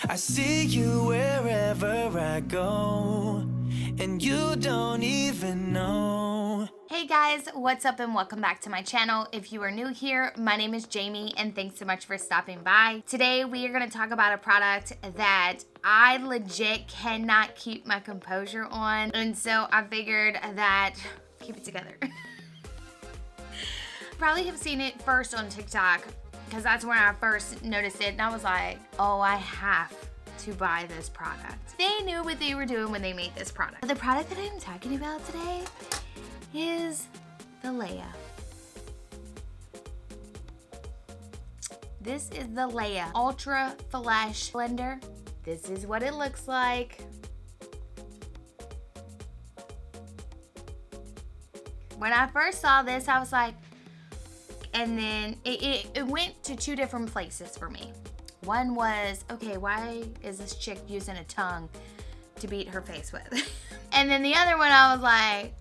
I see you wherever I go, and you don't even know. Hey guys, what's up and welcome back to my channel. If you are new here, my name is Jamie and thanks so much for stopping by. Today we are going to talk about a product that I legit cannot keep my composure on, and so I figured that keep it together. Probably have seen it first on TikTok because that's where I first noticed it, and I was like, oh, I have to buy this product. They knew what they were doing when they made this product. The product that I'm talking about today is the LEIA. This is the LEIA Ultraflesh blender. This is what it looks like. When I first saw this, I was like, and then it went to two different places for me. One was, okay, why is this chick using a tongue to beat her face with? And then the other one, I was like,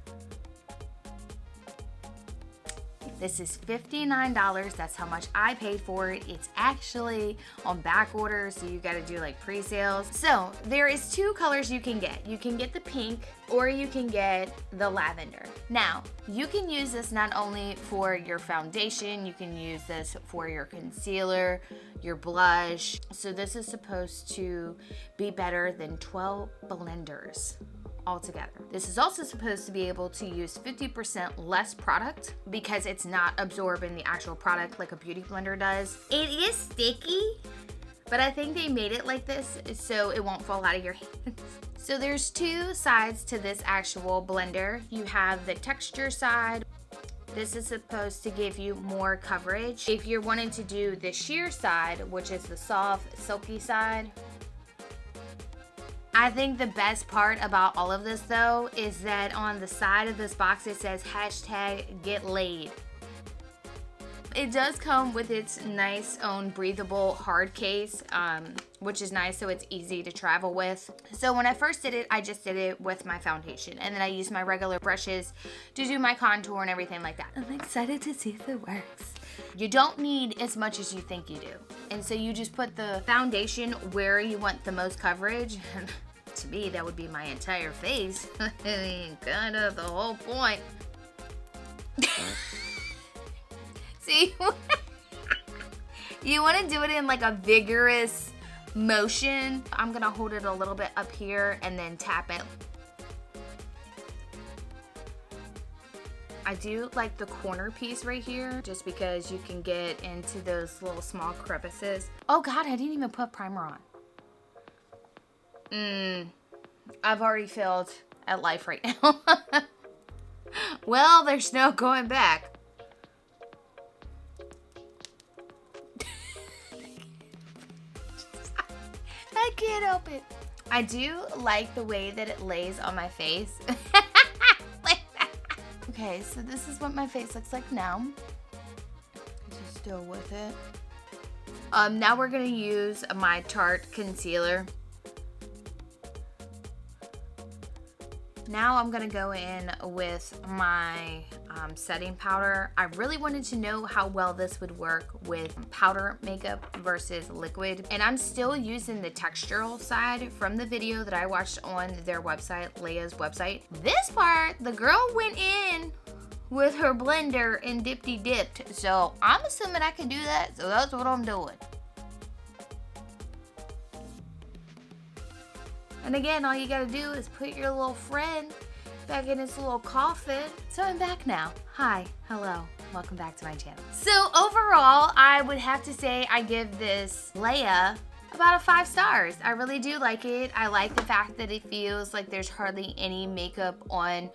this is $59. That's how much I paid for it. It's actually on back order, so you gotta do like pre-sales. So there is two colors you can get. You can get the pink or you can get the lavender. Now, you can use this not only for your foundation, you can use this for your concealer, your blush. So this is supposed to be better than 12 blenders altogether. This is also supposed to be able to use 50% less product because it's not absorbing the actual product like a beauty blender does. It is sticky, but I think they made it like this so it won't fall out of your hands. So there's two sides to this actual blender. You have the texture side. This is supposed to give you more coverage. If you're wanting to do the sheer side, which is the soft, silky side, I think the best part about all of this though is that on the side of this box it says #GetLaid. It does come with its nice own breathable hard case, which is nice, so it's easy to travel with. So when I first did it, I just did it with my foundation, and then I used my regular brushes to do my contour and everything like that. I'm excited to see if it works. You don't need as much as you think you do, and so you just put the foundation where you want the most coverage. To me, that would be my entire face. Kind of the whole point. See, you want to do it in like a vigorous motion. I'm gonna hold it a little bit up here and then tap it. I do like the corner piece right here just because you can get into those little small crevices. Oh God, I didn't even put primer on. I've already failed at life right now. Well, there's no going back. I can't help it. I do like the way that it lays on my face. Okay, so this is what my face looks like now. Just still with it. Now we're gonna use my Tarte concealer. Now I'm gonna go in with my setting powder. I really wanted to know how well this would work with powder makeup versus liquid. And I'm still using the textural side from the video that I watched on their website, LEIA's website. This part, the girl went in with her blender and dipped. So I'm assuming I can do that, so that's what I'm doing. And again, all you gotta do is put your little friend back in his little coffin. So I'm back now. Hi, hello, welcome back to my channel. So overall, I would have to say I give this LEIA about a 5 stars. I really do like it. I like the fact that it feels like there's hardly any makeup on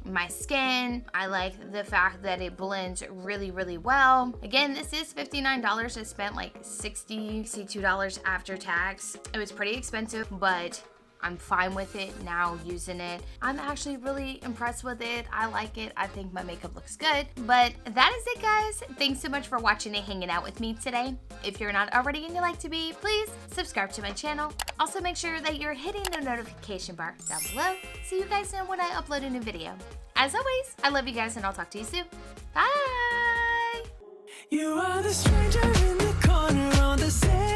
my skin. I like the fact that it blends really, really well. Again, this is $59. I spent like $62 after tax. It was pretty expensive, but I'm fine with it now using it. I'm actually really impressed with it. I like it. I think my makeup looks good. But that is it, guys. Thanks so much for watching and hanging out with me today. If you're not already and you'd like to be, please subscribe to my channel. Also, make sure that you're hitting the notification bar down below so you guys know when I upload a new video. As always, I love you guys and I'll talk to you soon. Bye! You are the stranger in the corner on the same